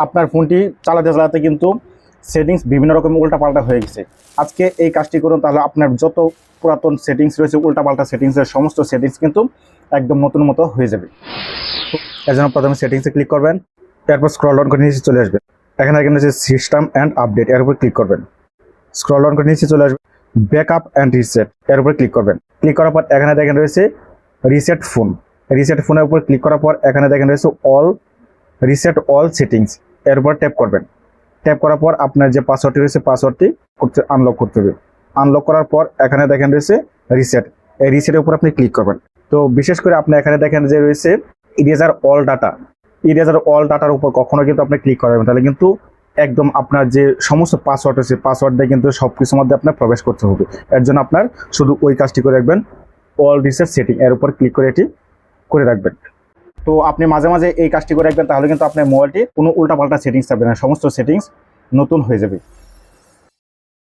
আপনার ফোনটি চালাতে চালাতে কিন্তু সেটিংস বিভিন্ন রকম উল্টাপাল্টা হয়ে গেছে। আজকে এই কাজটি করুন, তাহলে আপনার যত পুরাতন সেটিংস রয়েছে, উল্টাপাল্টা সেটিংসের সমস্ত সেটিংস কিন্তু একদম নতুন মতো হয়ে যাবে। এর জন্য প্রথমে সেটিংসে ক্লিক করবেন, তারপর স্ক্রল ডাউন করে নিচে চলে আসবেন। এখানে হচ্ছে সিস্টেম অ্যান্ড আপডেট, এর উপর ক্লিক করবেন। স্ক্রল ডাউন করে নিচে চলে আসবে, ব্যাকআপ অ্যান্ড রিসেট, এর উপর ক্লিক করবেন। ক্লিক করার পর এখানে দেখেন রয়েছে রিসেট ফোন। রিসেট ফোনের উপর ক্লিক করার পর এখানে দেখেন রয়েছে অল রিসেট অল সেটিংস, এর উপর ট্যাপ করবেন। ট্যাপ করার পর আপনার যে পাসওয়ার্ডটি রয়েছে পাসওয়ার্ডটি আনলক করতে হবে। আনলক করার পর এখানে দেখেন রয়েছে রিসেট, এই রিসেটের উপর আপনি ক্লিক করবেন। তো বিশেষ করে আপনি এখানে দেখেন যে রয়েছে eraser all data, eraser all ডাটার উপর কখনো কিন্তু আপনি ক্লিক করবেন, তাহলে কিন্তু একদম আপনার যে সমস্ত পাসওয়ার্ড আছে পাসওয়ার্ড দিয়ে কিন্তু সব কিছুর মধ্যে আপনার প্রবেশ করতে হবে। এর জন্য আপনার শুধু ওই কাজটি করে রাখবেন, অল রিসেট সেটিং, এর উপর ক্লিক করে এটি করে রাখবেন। তো আপনি মাঝে মাঝে এই কাজটি করে রাখবেন, তাহলে কিন্তু আপনার মোবাইলটি কোনো উল্টাপাল্টা সেটিংস থাকবে না, সমস্ত সেটিংস নতুন হয়ে যাবে।